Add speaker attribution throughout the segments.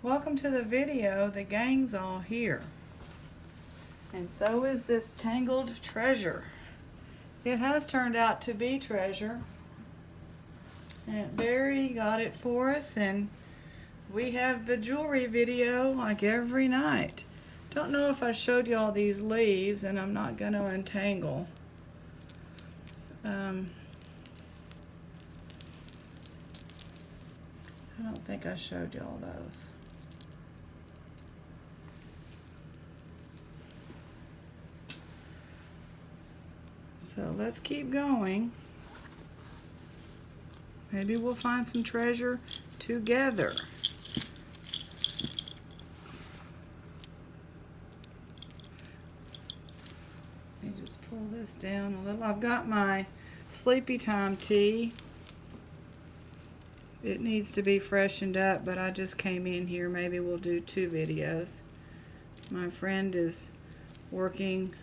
Speaker 1: Welcome to the video. The gang's all here. And so is this Tangled treasure. It has turned out to be treasure. And Barry got it for us, and we have the jewelry video like every night. Don't know if I showed you all these leaves, and I'm not going to untangle. I don't think I showed you all those. So let's keep going. Maybe we'll find some treasure together. Let me just pull this down a little. I've got my Sleepy Time tea. It needs to be freshened up, but I just came in here. Maybe we'll do 2 videos. My friend is working.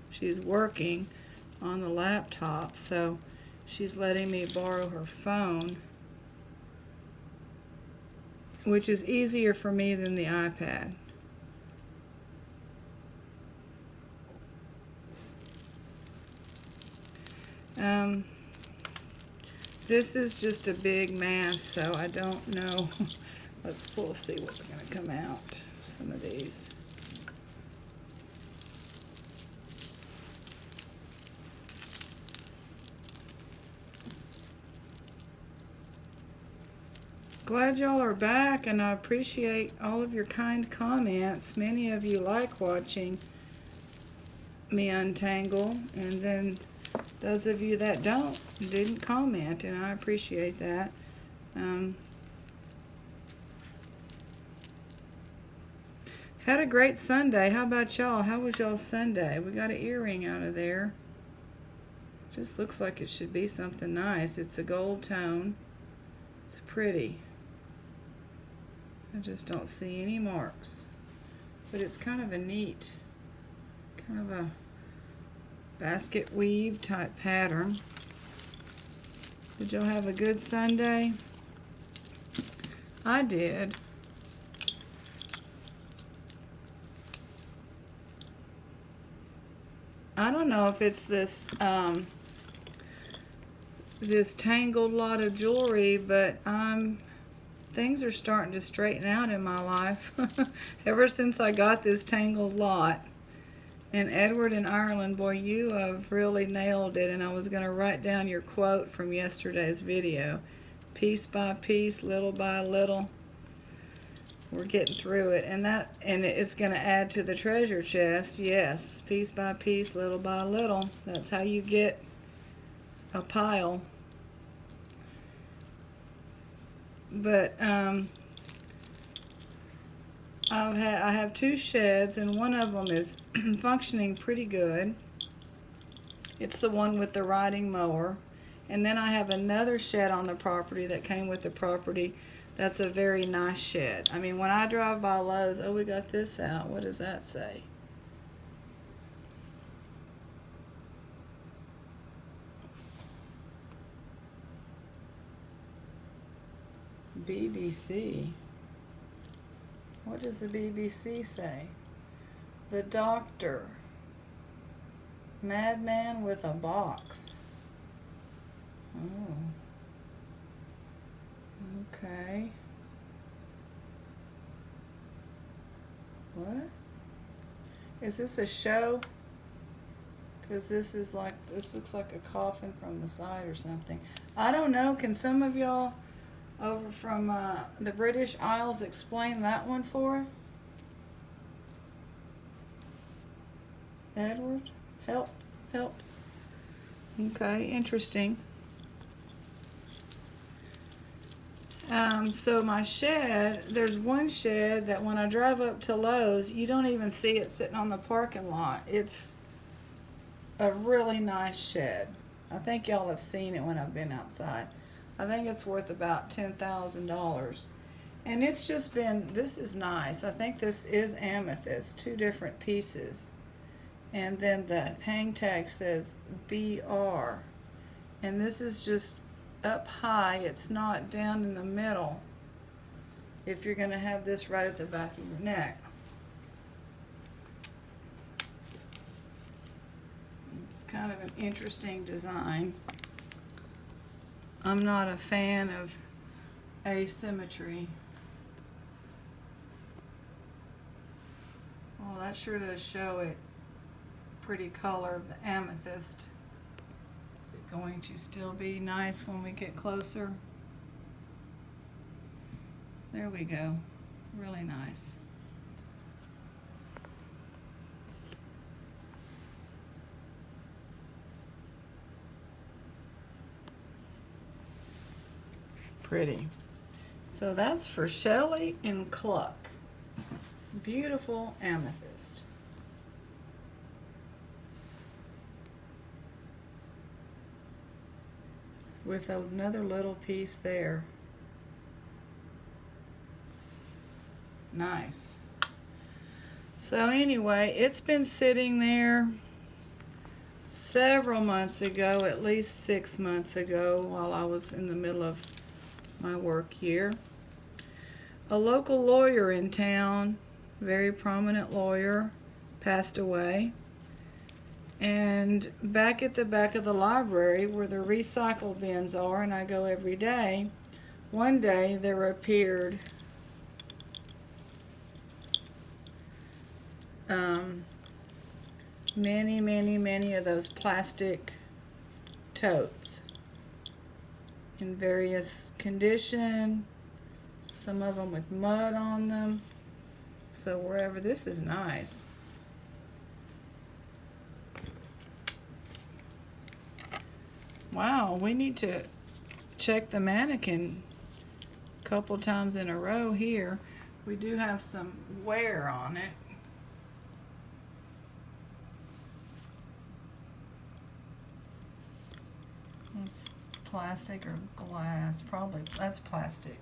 Speaker 1: She's working on the laptop, so she's letting me borrow her phone, which is easier for me than the iPad. This is just a big mass, so I don't know. We'll see what's going to come out. Some of these. Glad y'all are back, and I appreciate all of your kind comments. Many of you like watching me untangle, and then those of you that didn't comment, and I appreciate that. Had a great Sunday. How about y'all? How was y'all's Sunday? We got an earring out of there. Just looks like it should be something nice. It's a gold tone. It's pretty. I just don't see any marks. But it's kind of a neat, kind of a basket weave type pattern. Did y'all have a good Sunday? I did. I don't know if it's this this tangled lot of jewelry, but things are starting to straighten out in my life. Ever since I got this tangled lot. And Edward in Ireland, boy, you have really nailed it. And I was going to write down your quote from yesterday's video. Piece by piece, little by little, we're getting through it. And it's going to add to the treasure chest. Yes, piece by piece, little by little. That's how you get a pile. But I have 2 sheds, and one of them is functioning pretty good. It's the one with the riding mower. And then I have another shed on the property that came with the property. That's a very nice shed. I mean, when I drive by Lowe's, oh, we got this out. What does that say? BBC. What does the BBC say? The doctor. Madman with a box. Oh. Okay. What? Is this a show? Because this looks like a coffin from the side or something. I don't know. Can some of y'all over from the British Isles explain that one for us? Edward? Help. Okay, interesting. So my shed, there's one shed that when I drive up to Lowe's, you don't even see it sitting on the parking lot. It's a really nice shed. I think y'all have seen it when I've been outside. I think it's worth about $10,000. And it's just been, this is nice. I think this is amethyst, 2 different pieces. And then the hang tag says BR. And this is just up high. It's not down in the middle. if you're going to have this right at the back of your neck. It's kind of an interesting design. I'm not a fan of asymmetry. Well, that sure does show it. Pretty color of the amethyst. Is it going to still be nice when we get closer? There we go. Really nice. Pretty. So that's for Shelley and Cluck. Beautiful amethyst. With another little piece there. Nice. So anyway, it's been sitting there several months ago, at least 6 months ago, while I was in the middle of my work here. A local lawyer in town, very prominent lawyer, passed away. And back at the back of the library where the recycle bins are, and I go every day, one day there appeared many of those plastic totes in various condition, some of them with mud on them. So wherever, this is nice. Wow, we need to check the mannequin a couple times in a row here. We do have some wear on it. It's plastic or glass, probably. That's plastic.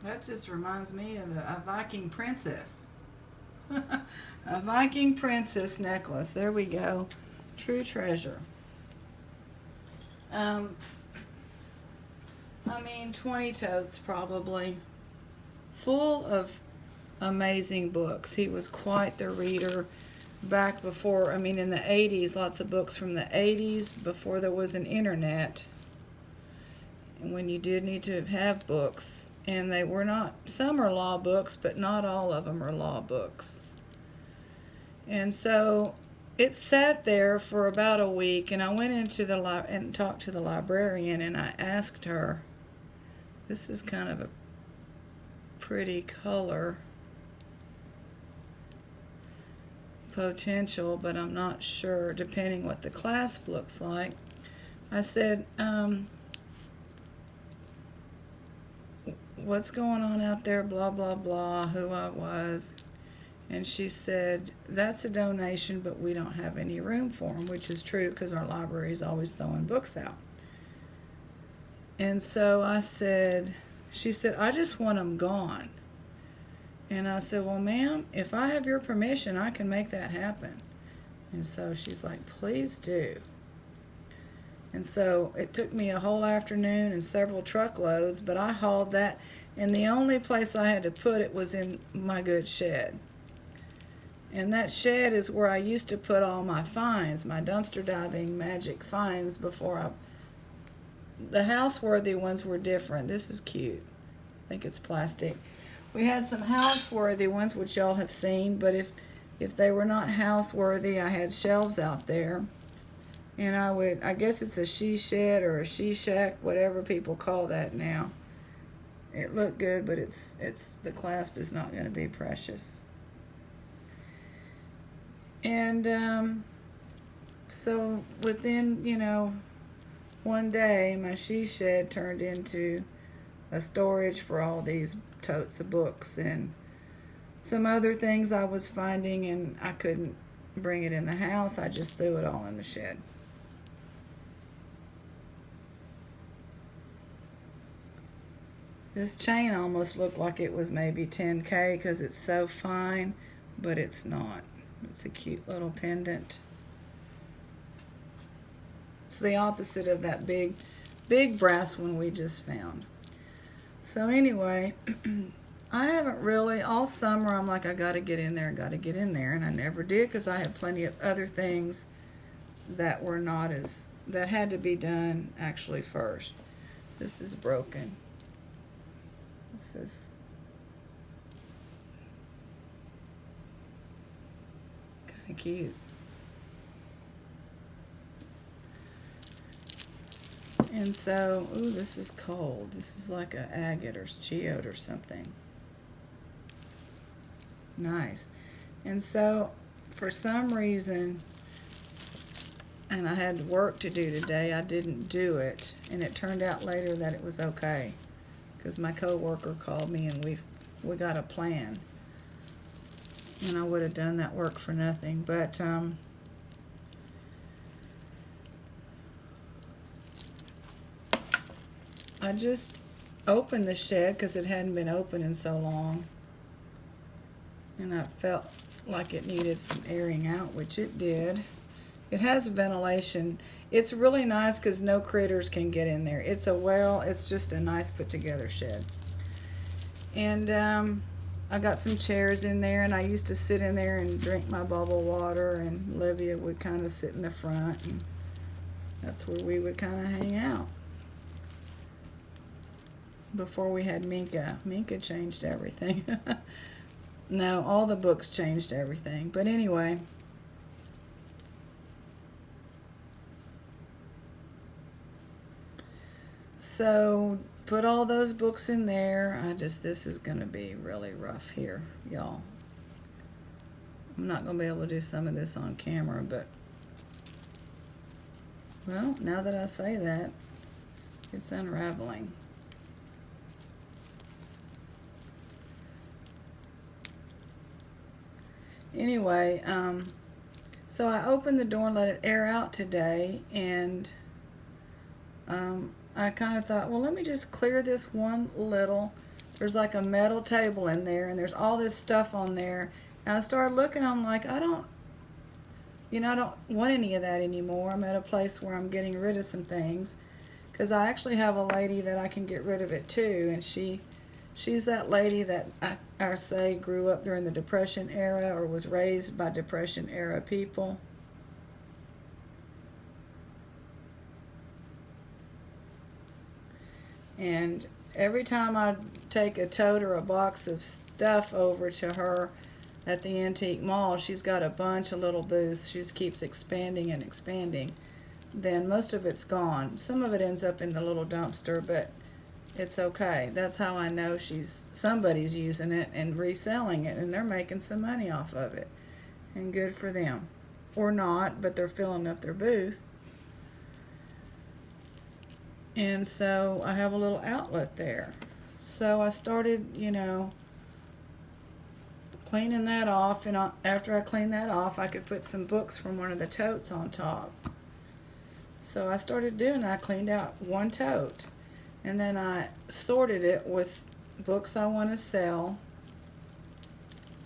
Speaker 1: That just reminds me of a Viking princess. A Viking princess necklace. There we go. True treasure. I mean, 20 totes probably. Full of amazing books. He was quite the reader back before, I mean, in the 80s, lots of books from the 80s, before there was an internet. And when you did need to have books, and they were not, some are law books, but not all of them are law books. And so it sat there for about a week, and I went into the and talked to the librarian, and I asked her, this is kind of a pretty color potential, but I'm not sure, depending what the clasp looks like. I said, what's going on out there, blah, blah, blah, who I was. And she said, that's a donation, but we don't have any room for them, which is true because our library is always throwing books out. And so I said, she said, I just want them gone. And I said, well, ma'am, if I have your permission, I can make that happen. And so she's like, please do. And so it took me a whole afternoon and several truckloads, but I hauled that, and the only place I had to put it was in my good shed. And that shed is where I used to put all my finds, my dumpster diving magic finds before the houseworthy ones were different. This is cute. I think it's plastic. We had some houseworthy ones, which y'all have seen, but if they were not houseworthy, I had shelves out there. And I guess it's a she shed or a she shack, whatever people call that now. It looked good, but the clasp is not going to be precious. And so within, one day, my she shed turned into a storage for all these totes of books and some other things I was finding, and I couldn't bring it in the house. I just threw it all in the shed. This chain almost looked like it was maybe 10K because it's so fine, but it's not. It's a cute little pendant. It's the opposite of that big brass one we just found. So anyway, I haven't really, all summer I'm like, I gotta get in there, and I never did because I had plenty of other things that were not as, that had to be done actually first. This is broken. This is kind of cute. And so, ooh, this is cold. This is like a agate or geode or something. Nice. And so, for some reason, and I had work to do today, I didn't do it. And it turned out later that it was okay. Because my coworker called me and we got a plan. And I would have done that work for nothing. But, I just opened the shed because it hadn't been open in so long. And I felt like it needed some airing out, which it did. It has ventilation. It's really nice because no critters can get in there. It's it's just a nice put together shed. And I got some chairs in there, and I used to sit in there and drink my bubble water, and Olivia would kind of sit in the front, and that's where we would kind of hang out. Before we had Minka. Minka changed everything. No, all the books changed everything. But anyway. So, put all those books in there. This is going to be really rough here, y'all. I'm not going to be able to do some of this on camera, but, well, now that I say that, it's unraveling. Anyway, so I opened the door and let it air out today, and I kind of thought, well, let me just clear this one little, there's like a metal table in there, and there's all this stuff on there, and I started looking, I'm like, I don't want any of that anymore. I'm at a place where I'm getting rid of some things, because I actually have a lady that I can get rid of it too, and she's that lady that I say grew up during the Depression era or was raised by Depression era people. And every time I take a tote or a box of stuff over to her at the antique mall, she's got a bunch of little booths. She just keeps expanding and expanding. Then most of it's gone. Some of it ends up in the little dumpster, but it's okay. That's how I know somebody's using it and reselling it, and they're making some money off of it. And good for them. Or not, but they're filling up their booth. And so I have a little outlet there. So I started, cleaning that off, and after I cleaned that off, I could put some books from one of the totes on top. So I started doing that. I cleaned out one tote. And then I sorted it with books I want to sell.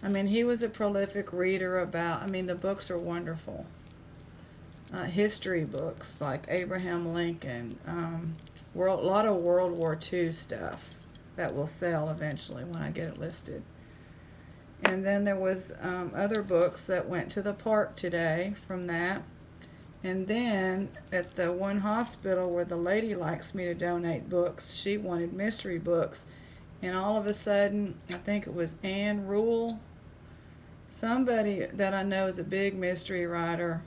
Speaker 1: I mean, he was a prolific reader the books are wonderful. History books like Abraham Lincoln, a lot of World War II stuff that will sell eventually when I get it listed. And then there was other books that went to the park today from that. And then at the one hospital where the lady likes me to donate books, she wanted mystery books. And all of a sudden, I think it was Anne Rule, somebody that I know is a big mystery writer,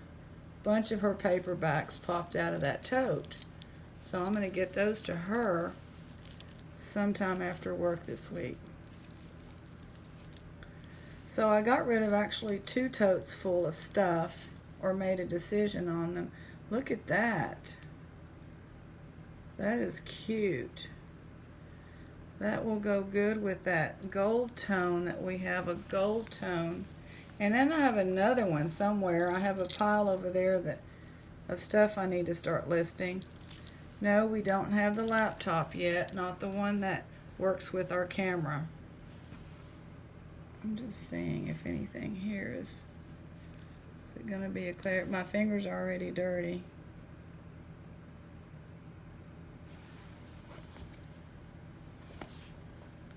Speaker 1: a bunch of her paperbacks popped out of that tote. So I'm going to get those to her sometime after work this week. So I got rid of actually 2 totes full of stuff, or made a decision on them. Look at that. That is cute. That will go good with that gold tone that we have, a gold tone. And then I have another one somewhere. I have a pile over there of stuff I need to start listing. No, we don't have the laptop yet, not the one that works with our camera. I'm just seeing if anything here is it going to be a clear? My fingers are already dirty.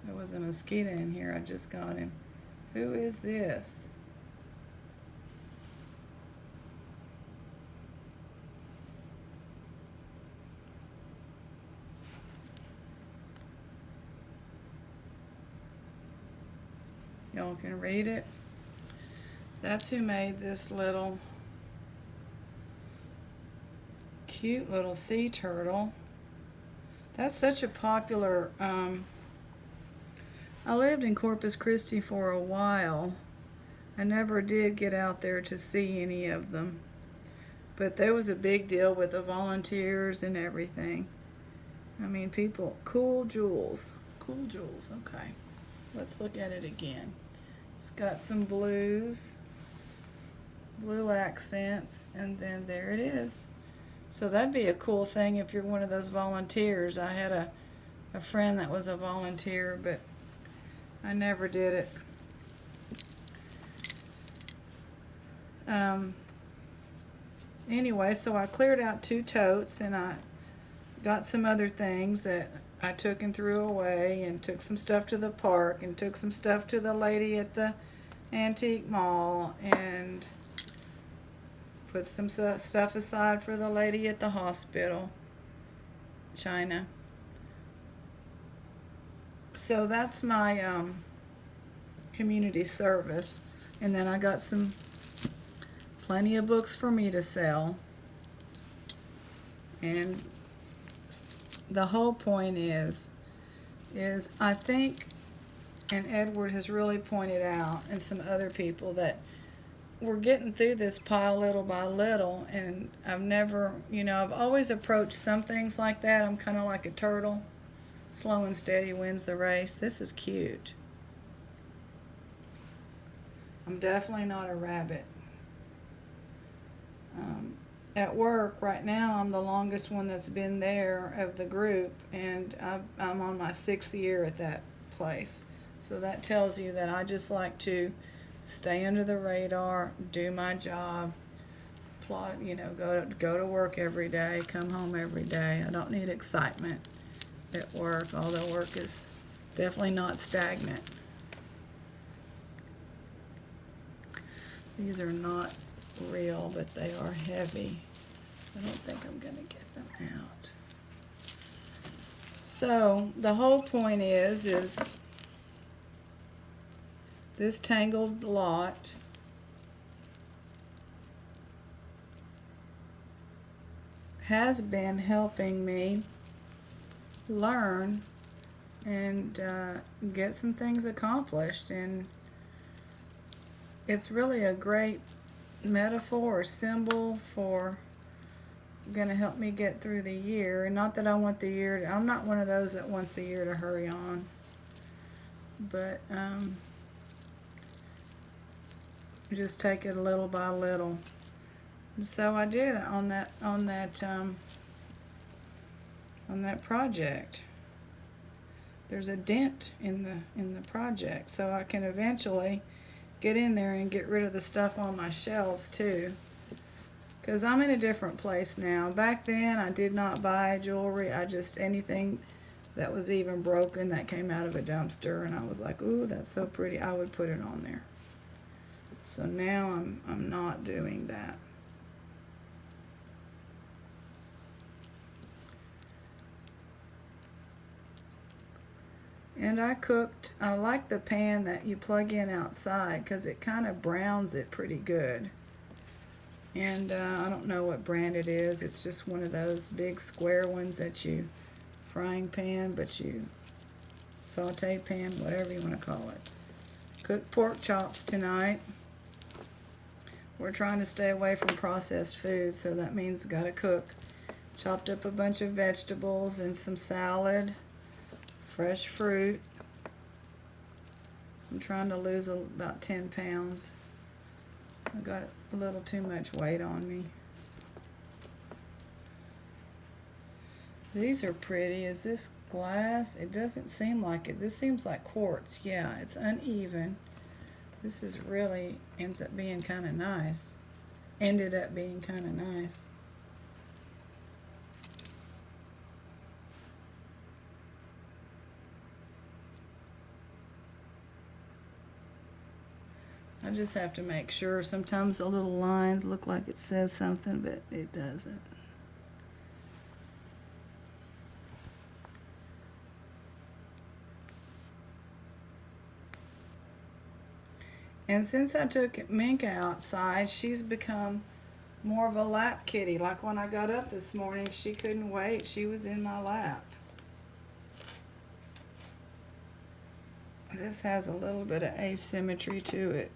Speaker 1: There was a mosquito in here. I just got him. Who is this? Y'all can read it. That's who made this little cute little sea turtle. That's such a popular, I lived in Corpus Christi for a while. I never did get out there to see any of them. But there was a big deal with the volunteers and everything. I mean, people, cool jewels. Cool jewels, okay. Let's look at it again. It's got some blues, blue accents, and then there it is. So that'd be a cool thing if you're one of those volunteers. I had a friend that was a volunteer, but I never did it. Anyway, so I cleared out 2 totes, and I got some other things that I took and threw away, and took some stuff to the park, and took some stuff to the lady at the antique mall, and put some stuff aside for the lady at the hospital, China. So that's my community service. And then I got plenty of books for me to sell. And the whole point is I think, and Edward has really pointed out, and some other people, that we're getting through this pile little by little, and I've never, I've always approached some things like that. I'm kind of like a turtle. Slow and steady wins the race. This is cute. I'm definitely not a rabbit. At work right now, I'm the longest one that's been there of the group, and I'm on my 6th year at that place. So that tells you that I just like to stay under the radar, do my job, plot, go to work every day, come home every day. I don't need excitement at work, although work is definitely not stagnant. These are not real, but they are heavy. I don't think I'm going to get them out. So the whole point is this Tangled lot has been helping me learn and get some things accomplished, and it's really a great metaphor or symbol for going to help me get through the year. And not that I want the year to, I'm not one of those that wants the year to hurry on, but just take it little by little. So I did on that project. There's a dent in the project, so I can eventually get in there and get rid of the stuff on my shelves too, because I'm in a different place now. Back then I did not buy jewelry. I just, anything that was even broken that came out of a dumpster, and I was like, ooh, that's so pretty, I would put it on there. So now I'm not doing that. And I like the pan that you plug in outside, because it kind of browns it pretty good. And I don't know what brand it is. It's just one of those big square ones that you, frying pan, but you saute pan, whatever you want to call it. Cooked pork chops tonight. We're trying to stay away from processed food, so that means gotta cook. Chopped up a bunch of vegetables and some salad. Fresh fruit. I'm trying to lose about 10 pounds. I got a little too much weight on me. These are pretty. Is this glass? It doesn't seem like it. This seems like quartz. Yeah, it's uneven. This is really ends up being kind of nice. Ended up being kind of nice. I just have to make sure. Sometimes the little lines look like it says something, but it doesn't. And since I took Minka outside, she's become more of a lap kitty. Like when I got up this morning, she couldn't wait. She was in my lap. This has a little bit of asymmetry to it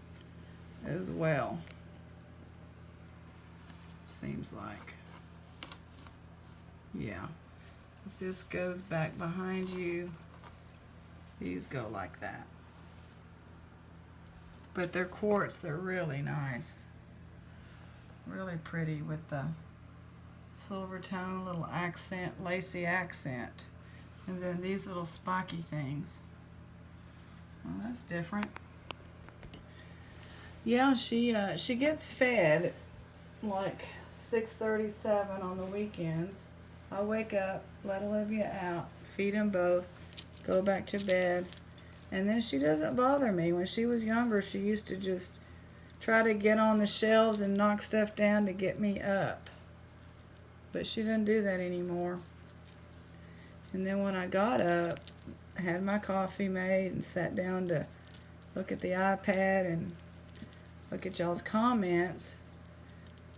Speaker 1: as well. Seems like. Yeah. If this goes back behind you, these go like that. But they're quartz. They're really nice. Really pretty with the silver tone, little accent, lacy accent. And then these little spiky things. Well, that's different. Yeah, she gets fed like 6:37 on the weekends. I wake up, let Olivia out, feed them both, go back to bed, and then she doesn't bother me. When she was younger, she used to just try to get on the shelves and knock stuff down to get me up. But she doesn't do that anymore. And then when I got up, I had my coffee made and sat down to look at the iPad and look at y'all's comments,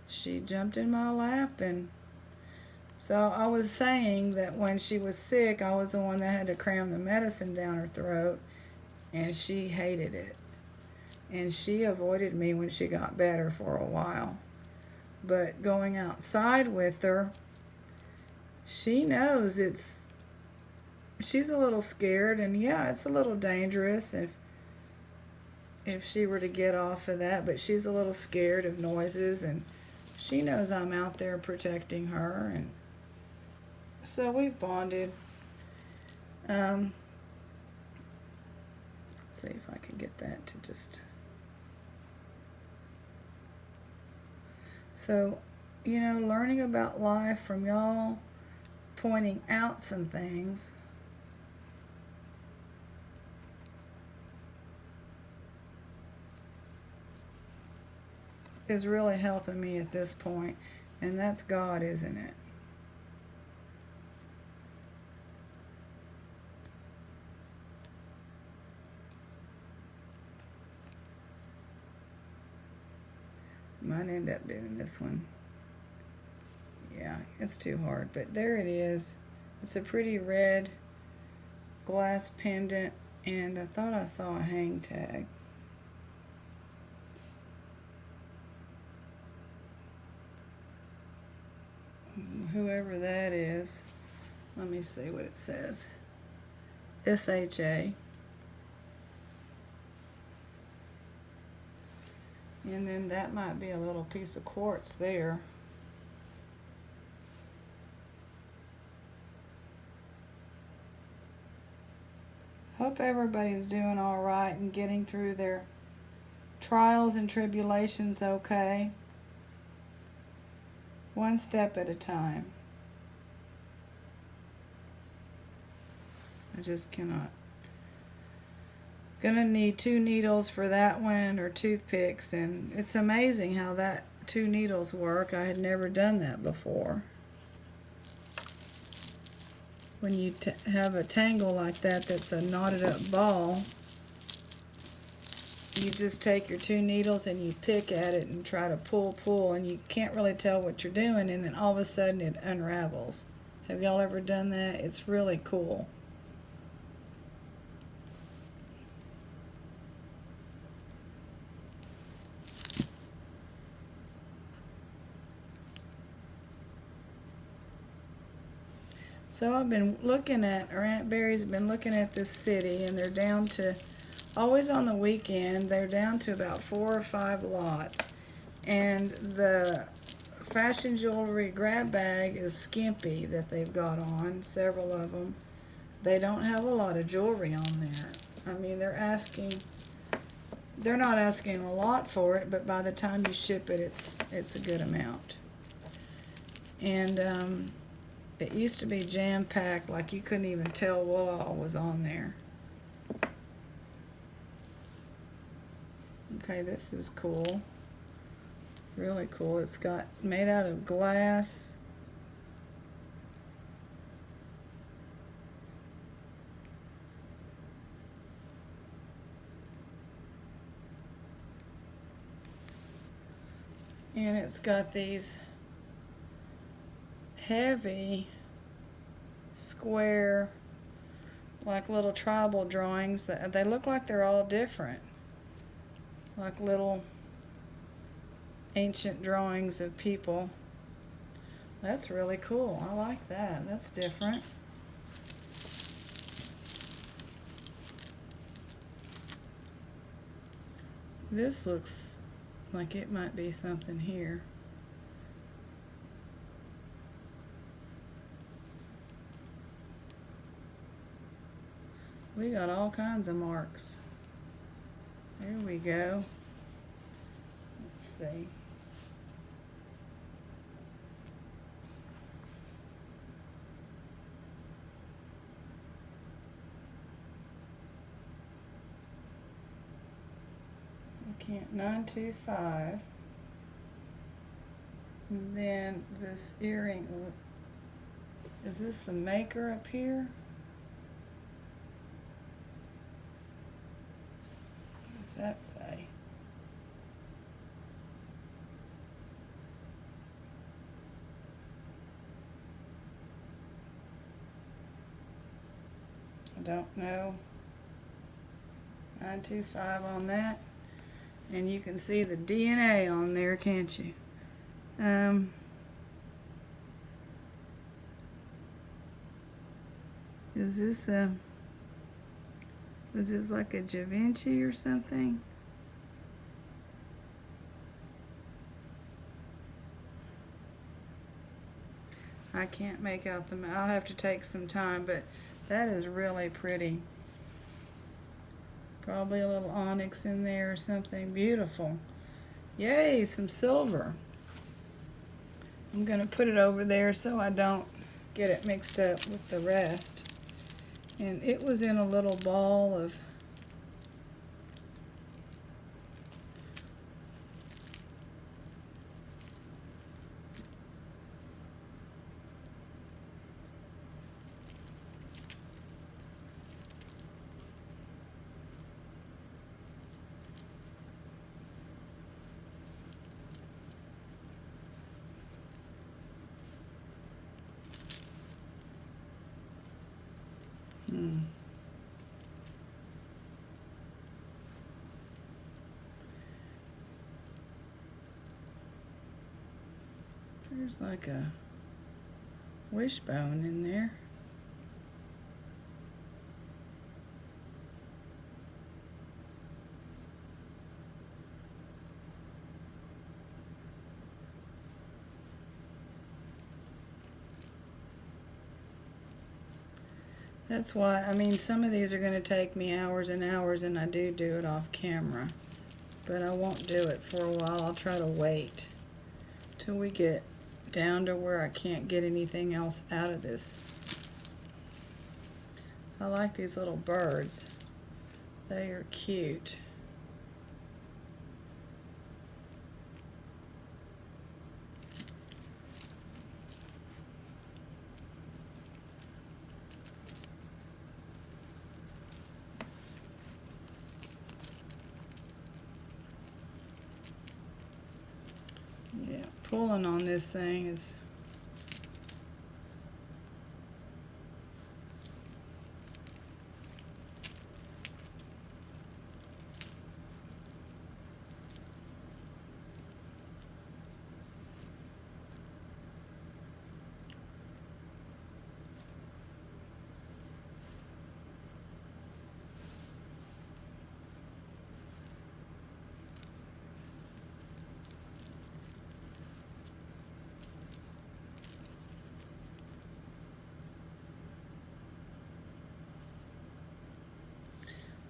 Speaker 1: she jumped in my lap. And so I was saying that when she was sick, I was the one that had to cram the medicine down her throat, and she hated it. And she avoided me when she got better for a while. But going outside with her, she knows she's a little scared, and yeah, it's a little dangerous if she were to get off of that, but she's a little scared of noises, and she knows I'm out there protecting her, and so we've bonded. Let's see if I can get that to just... So, you know, learning about life from y'all, pointing out some things. Is really helping me at this point, and that's God, isn't it? Might end up doing this one. Yeah, it's too hard, but there it is. It's a pretty red glass pendant, and I thought I saw a hang tag. Whoever that is, let me see what it says. SHA. And then that might be a little piece of quartz there. Hope everybody's doing all right and getting through their trials and tribulations okay. One step at a time. I just cannot. Gonna need 2 needles for that one, or toothpicks, and it's amazing how that 2 needles work. I had never done that before. When you have a tangle like that that's a knotted up ball, you just take your 2 needles and you pick at it and try to pull, and you can't really tell what you're doing, and then all of a sudden it unravels. Have y'all ever done that? It's really cool. So I've been looking at, or Aunt Barry's been looking at this city, and they're down to, always on the weekend, they're down to about 4 or 5 lots. And the fashion jewelry grab bag is skimpy that they've got on, several of them. They don't have a lot of jewelry on there. I mean, they're not asking a lot for it, but by the time you ship it, it's a good amount. And it used to be jam-packed, like you couldn't even tell what all was on there. Okay, this is cool. Really cool. It's got made out of glass. And it's got these heavy square, like little tribal drawings that they look like they're all different, like little ancient drawings of people. That's really cool. I like that. That's different. This looks like it might be something here. We got all kinds of marks. There we go. Let's see. I can't, 925. And then this earring, is this the maker up here? What does that say? I don't know. 925 on that. And you can see the DNA on there, can't you? Is this was this like a Da Vinci or something? I can't make out the, I'll have to take some time, but that is really pretty. Probably a little onyx in there or something. Beautiful. Yay, some silver. I'm going to put it over there so I don't get it mixed up with the rest. And it was in a little ball of there's like a wishbone in there. That's why, I mean, some of these are going to take me hours and hours, and I do it off camera. But I won't do it for a while. I'll try to wait till we get down to where I can't get anything else out of this. I like these little birds. They are cute. Yeah, pulling on this thing is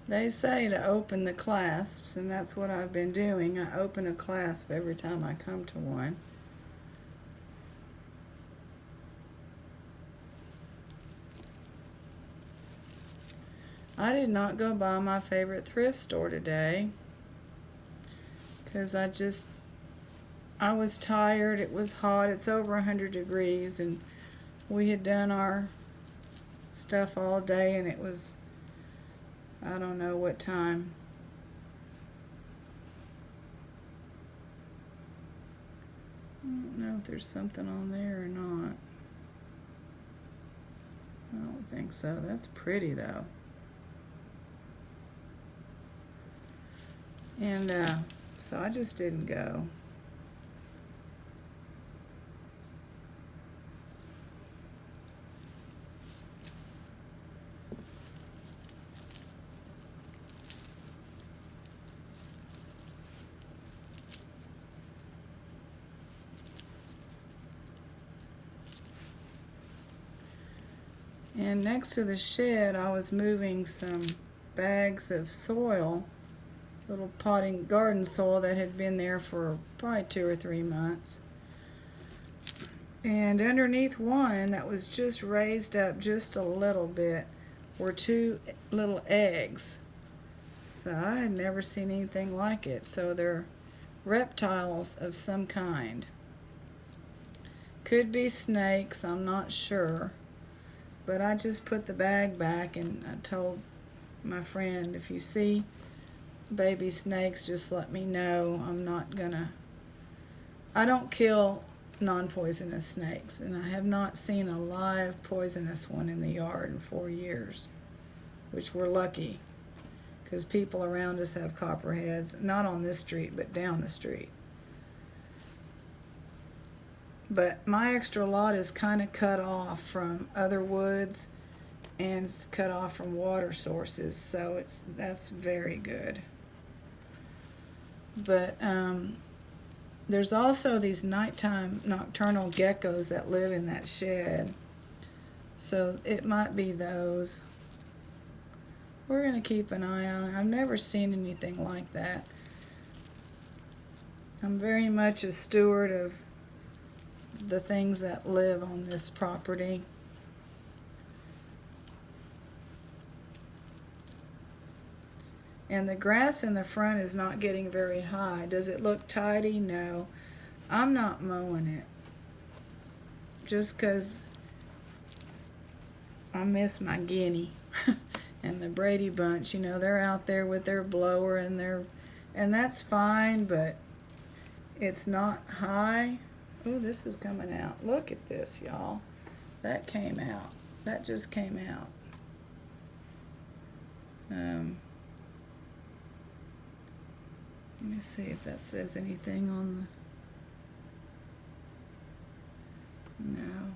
Speaker 1: they say to open the clasps, and that's what I've been doing. I open a clasp every time I come to one. I did not go by my favorite thrift store today. because I was tired. It was hot. It's over 100 degrees, and we had done our stuff all day, and it was, I don't know what time. I don't know if there's something on there or not. I don't think so. That's pretty though. And so I just didn't go. And next to the shed, I was moving some bags of soil, little potting garden soil that had been there for probably 2 or 3 months. And underneath one that was just raised up just a little bit were 2 little eggs. So I had never seen anything like it. So they're reptiles of some kind. Could be snakes, I'm not sure. But I just put the bag back, and I told my friend, if you see baby snakes, just let me know. I don't kill non-poisonous snakes, and I have not seen a live poisonous one in the yard in 4 years, which we're lucky, because people around us have copperheads, not on this street, but down the street. But my extra lot is kind of cut off from other woods, and it's cut off from water sources, so that's very good. But there's also these nighttime nocturnal geckos that live in that shed, so it might be those. We're going to keep an eye on it. I've never seen anything like that. I'm very much a steward of the things that live on this property. And the grass in the front is not getting very high. Does it look tidy? No. I'm not mowing it, just because I miss my guinea and the Brady Bunch. You know, they're out there with their blower, and that's fine, but it's not high. Oh, this is coming out. Look at this, y'all. That came out. That just came out. Let me see if that says anything on the... No.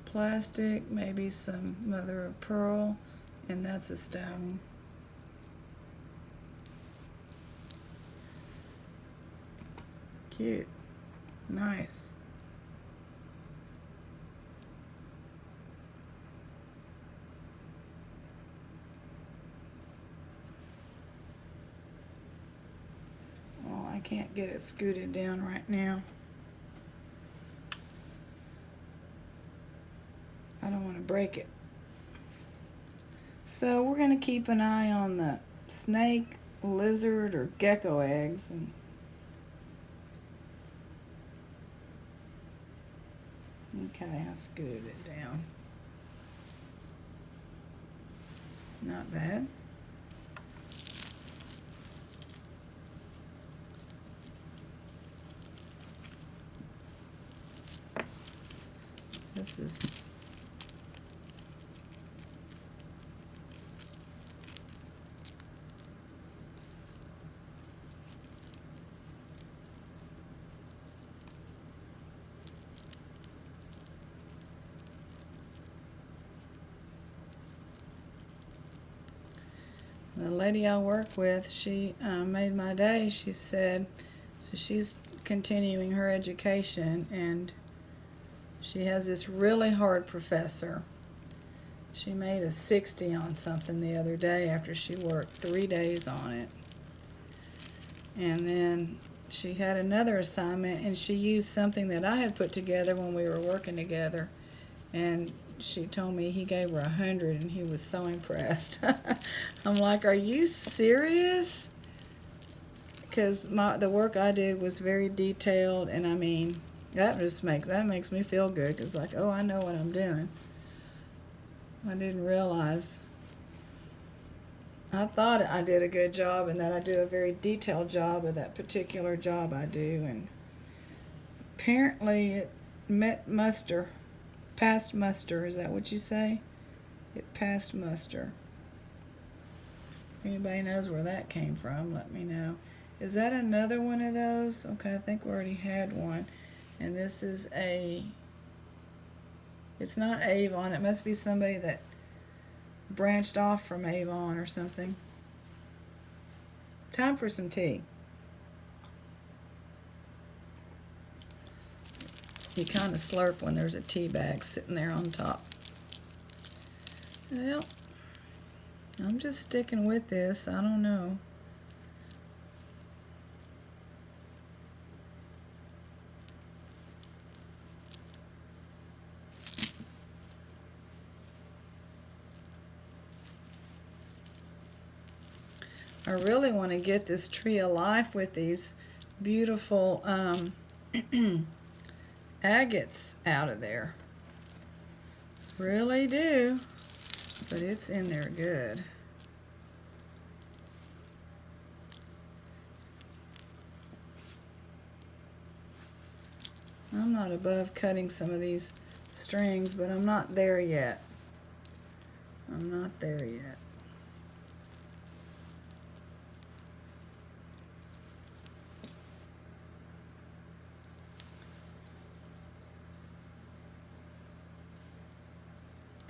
Speaker 1: Plastic, maybe some mother of pearl, and that's a stone. Cute. Nice. Oh, I can't get it scooted down right now. I don't want to break it. So we're going to keep an eye on the snake, lizard, or gecko eggs, and okay, I scooted it down. Not bad. This is... the lady I work with, she made my day. She said, so she's continuing her education, and she has this really hard professor. She made a 60 on something the other day after she worked 3 days on it. And then she had another assignment, and she used something that I had put together when we were working together. and she told me he gave her 100 and he was so impressed. I'm like, are you serious? Because the work I did was very detailed, and I mean, that makes me feel good, because like, oh, I know what I'm doing. I didn't realize. I thought I did a good job, and that I do a very detailed job of that particular job I do, and apparently it passed muster. Is that what you say? It passed muster. Anybody knows where that came from, let me know. Is that another one of those? Okay, I think we already had one. And this is it's not Avon. It must be somebody that branched off from Avon or something. Time for some tea. You kind of slurp when there's a tea bag sitting there on top. Well, I'm just sticking with this. I don't know. I really want to get this tree of life with these beautiful agates out of there. Really do. But it's in there good. I'm not above cutting some of these strings, but I'm not there yet. I'm not there yet.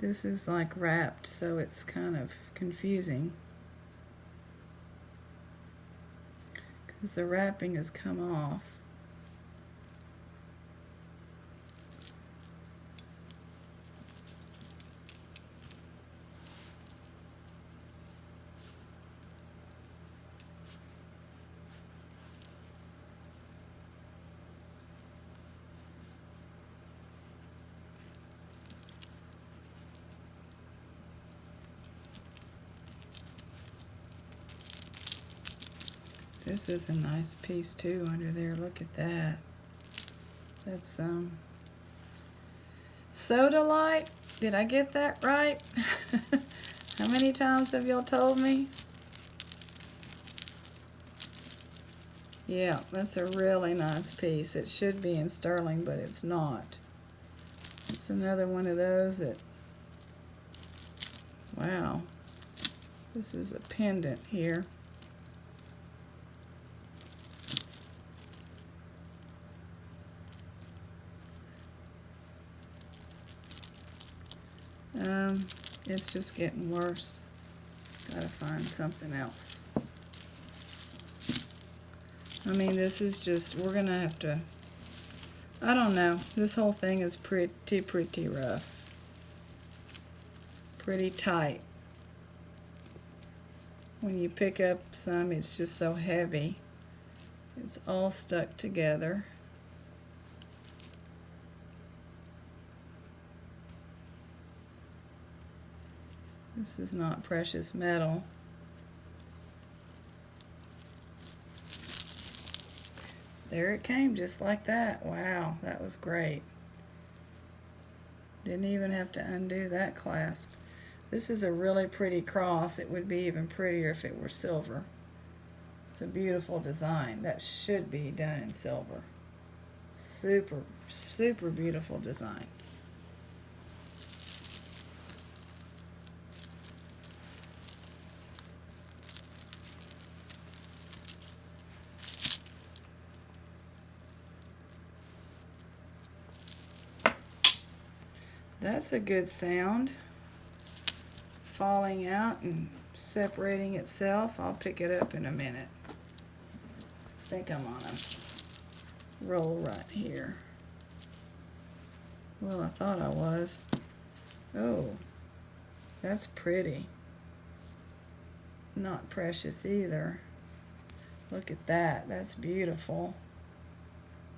Speaker 1: This is like wrapped, so it's kind of confusing, because the wrapping has come off. This is a nice piece too under there. Look at that. That's Soda Light. Did I get that right? How many times have y'all told me? Yeah, that's a really nice piece. It should be in sterling, but it's not. It's another one of those that, wow. This is a pendant here. It's just getting worse. Gotta find something else. I mean, this is just, we're gonna have to, I don't know. This whole thing is pretty rough. Pretty tight. When you pick up some, it's just so heavy. It's all stuck together. This is not precious metal. There it came, just like that. Wow, that was great. Didn't even have to undo that clasp. This is a really pretty cross. It would be even prettier if it were silver. It's a beautiful design. That should be done in silver. Super, super beautiful design. That's a good sound. Falling out and separating itself. I'll pick it up in a minute. I think I'm on a roll right here. Well, I thought I was. Oh, that's pretty. Not precious either. Look at that. That's beautiful.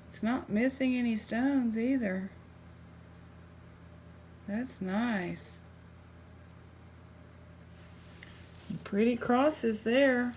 Speaker 1: It's not missing any stones either. That's nice. Some pretty crosses there.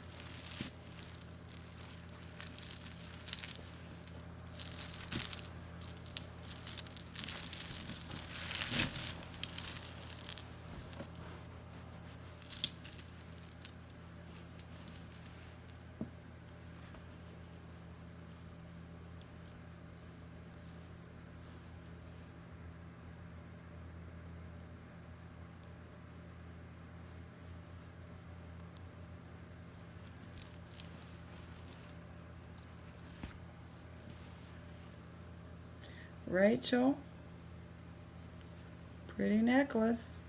Speaker 1: Rachel, pretty necklace.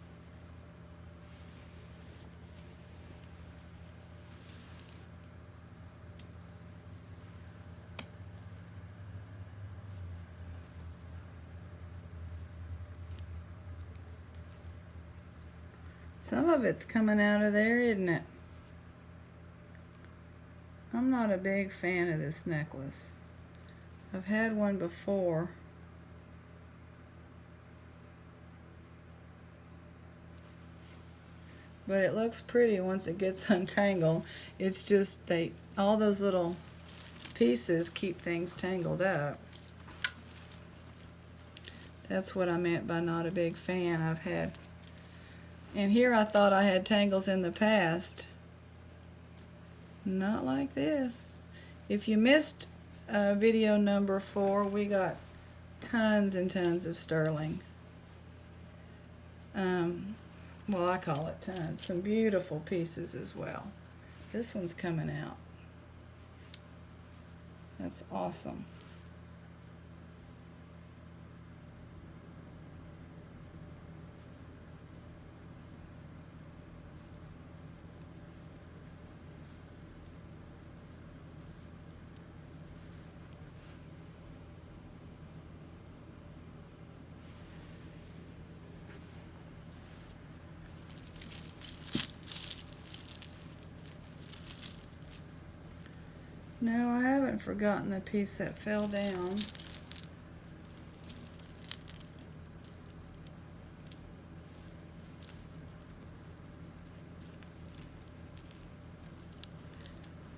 Speaker 1: Some of it's coming out of there, isn't it? I'm not a big fan of this necklace. I've had one before. But it looks pretty once it gets untangled. It's just all those little pieces keep things tangled up. That's what I meant by not a big fan. I've had, and here I thought I had tangles in the past. Not like this. If you missed video number 4, we got tons and tons of sterling. Well, I call it tons. Some beautiful pieces as well. This one's coming out. That's awesome. No, I haven't forgotten the piece that fell down.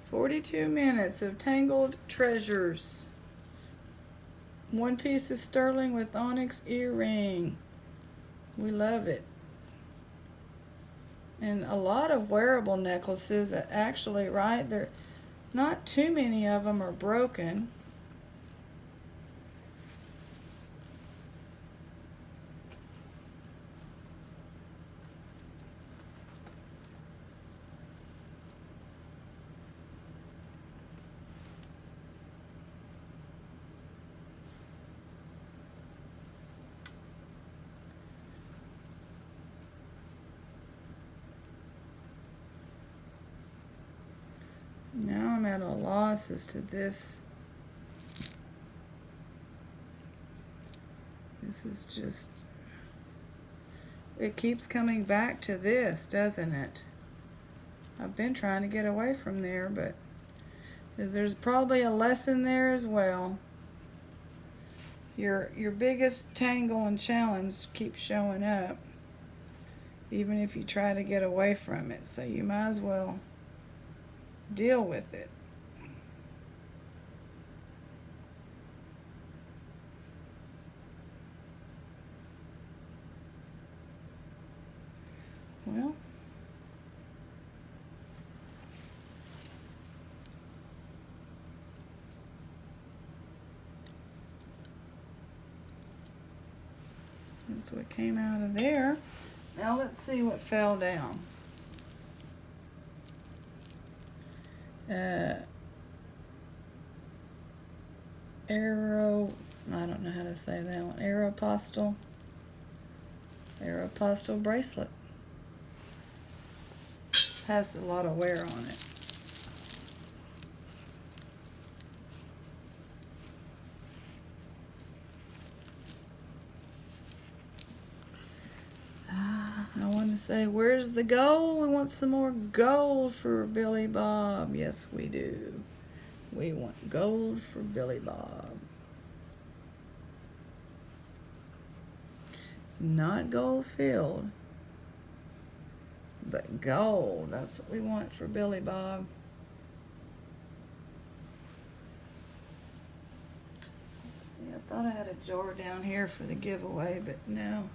Speaker 1: "42 minutes of tangled treasures. 1 piece of sterling with onyx earring." We love it. And a lot of wearable necklaces, actually, right? They're not too many of them are broken. Now I'm at a loss as to this. This is just, it keeps coming back to this, doesn't it? I've been trying to get away from there, but there's probably a lesson there as well. Your biggest tangle and challenge keeps showing up, even if you try to get away from it. So you might as well deal with it. Well, that's what came out of there. Now let's see what fell down. I don't know how to say that one. Aeropostale bracelet. Has a lot of wear on it. I want to say, where's the gold? We want some more gold for Billy Bob. Yes, we do. We want gold for Billy Bob. Not gold filled, but gold. That's what we want for Billy Bob. Let's see, I thought I had a jar down here for the giveaway, but no.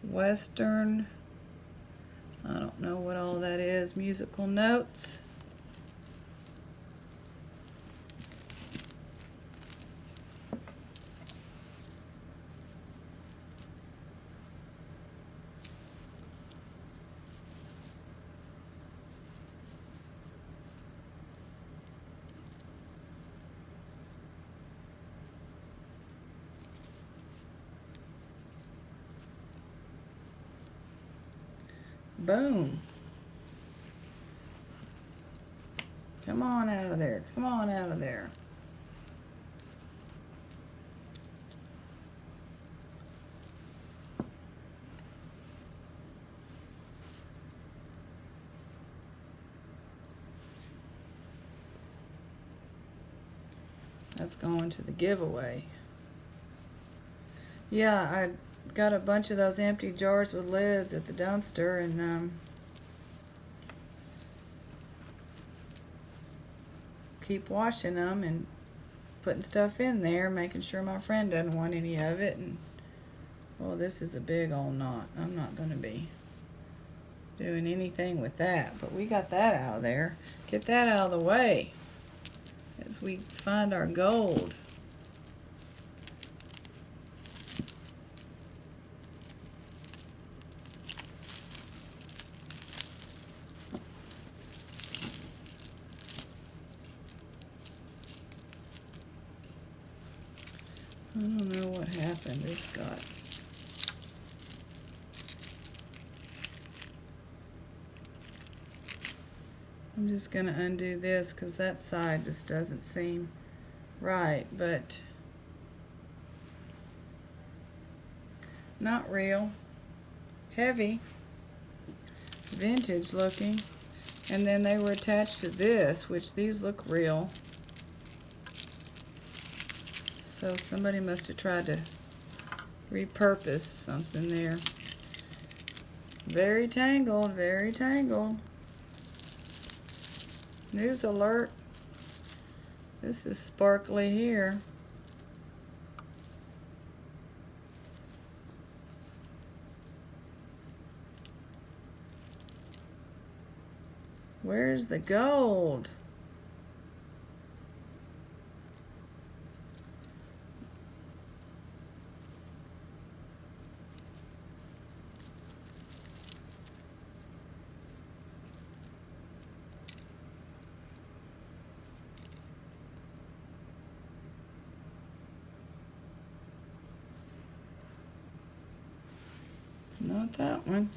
Speaker 1: Western, I don't know what all that is, musical notes. Boom. Come on out of there. Come on out of there. That's going to the giveaway. Yeah, I got a bunch of those empty jars with lids at the dumpster, and keep washing them and putting stuff in there, making sure my friend doesn't want any of it. And well, this is a big old knot. I'm not going to be doing anything with that, but we got that out of there. Get that out of the way as we find our gold. I don't know what happened. This got... I'm just going to undo this because that side just doesn't seem right, but not real. Heavy. Vintage looking. And then they were attached to this, which these look real. So somebody must have tried to repurpose something there. Very tangled, very tangled. News alert. This is sparkly here. Where's the gold? Not that one.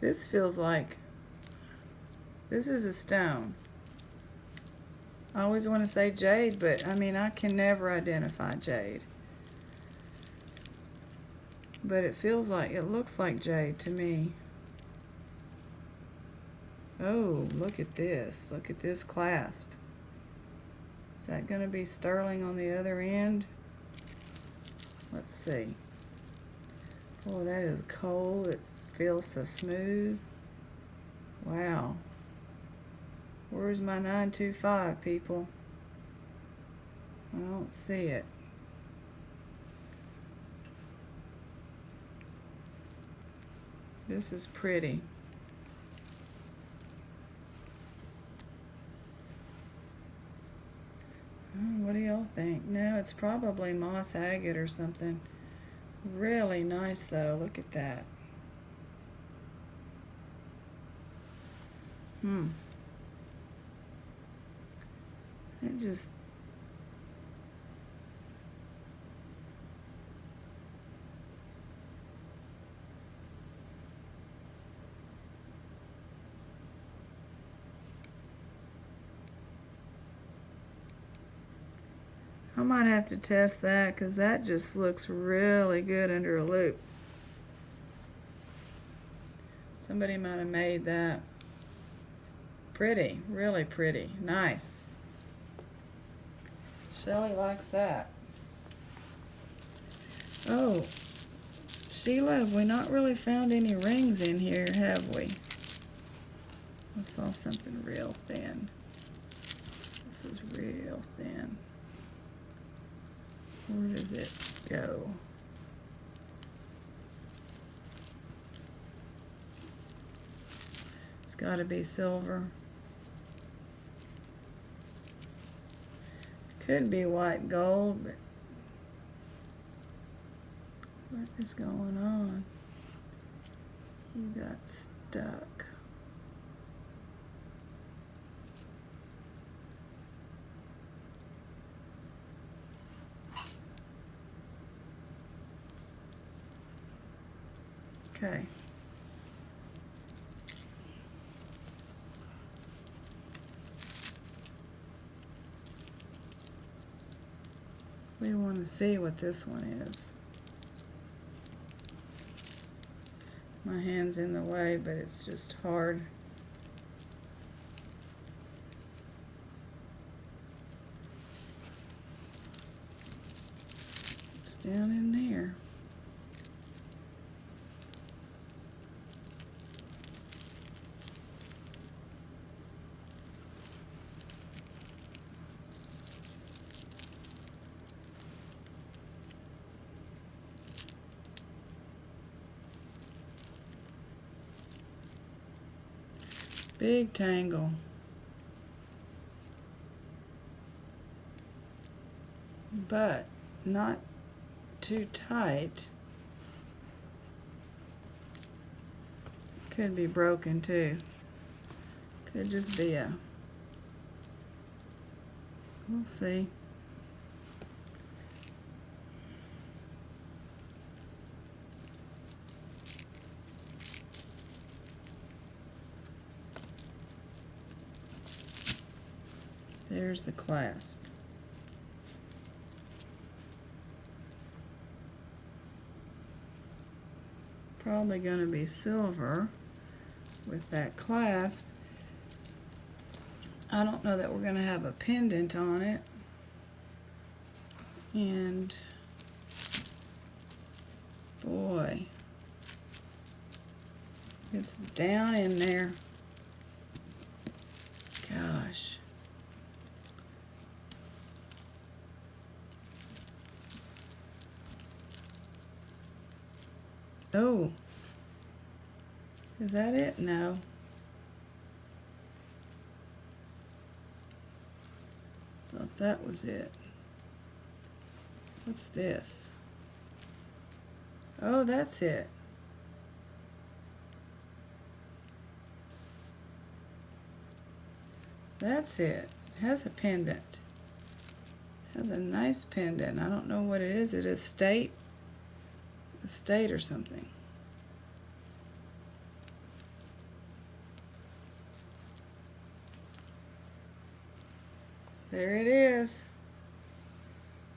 Speaker 1: This feels like this is a stone. I always want to say jade, but I mean, I can never identify jade. But it feels like, it looks like jade to me. Oh, look at this. Look at this clasp. Is that going to be sterling on the other end? Let's see. Oh, that is cold. It feels so smooth. Wow. Where's my 925, people? I don't see it. This is pretty. What do y'all think? No, it's probably moss agate or something. Really nice though. Look at that. It just... I might have to test that because that just looks really good under a loop. Somebody might have made that. Pretty, really pretty, nice. Shelly likes that. Oh, Sheila, have we not really found any rings in here, have we? I saw something real thin. This is real thin. Where does it go? It's got to be silver. Could be white gold, but what is going on? You got stuck. Okay. We want to see what this one is. My hand's in the way, but it's just hard. It's down in there. Big tangle. But not too tight. Could be broken too. Could just be a... We'll see. There's the clasp. Probably going to be silver with that clasp. I don't know that we're going to have a pendant on it. And boy, it's down in there. Gosh. Oh, is that it? No. Thought that was it. What's this? Oh, that's it. That's it. It has a pendant. It has a nice pendant. I don't know what it is. It is state or something. There it is.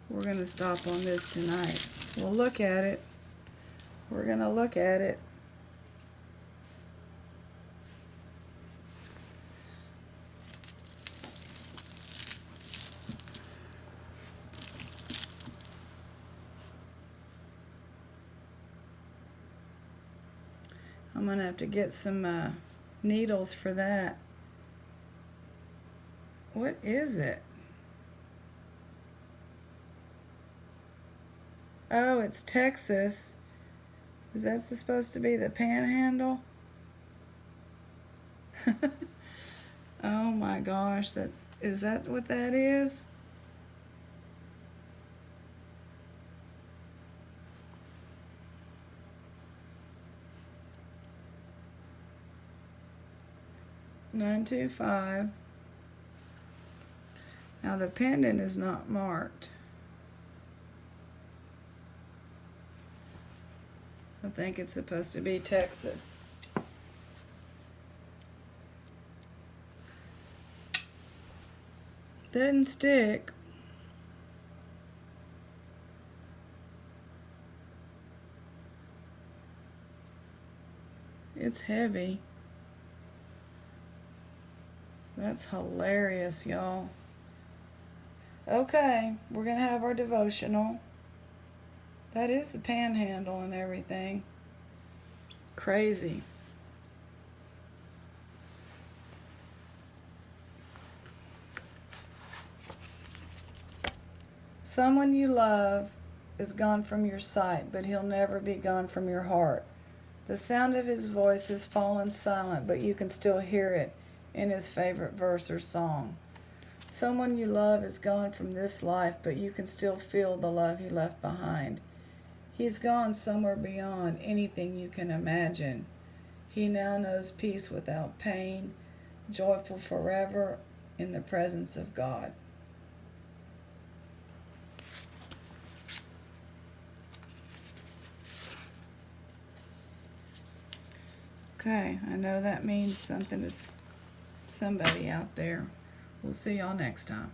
Speaker 1: We're going to stop on this tonight. We'll look at it. We're going to look at it. I'm going to have to get some needles for that. What is it? Oh, it's Texas. Is that supposed to be the panhandle? Oh my gosh, is that what that is? $925. Now the pendant is not marked. I think it's supposed to be Texas. Doesn't stick. It's heavy. That's hilarious, y'all. Okay, we're going to have our devotional. That is the panhandle and everything. Crazy. Someone you love is gone from your sight, but he'll never be gone from your heart. The sound of his voice has fallen silent, but you can still hear it in his favorite verse or song. Someone you love is gone from this life, but you can still feel the love he left behind. He's gone somewhere beyond anything you can imagine. He now knows peace without pain, joyful forever in the presence of God. Okay, I know that means something to somebody out there. We'll see y'all next time.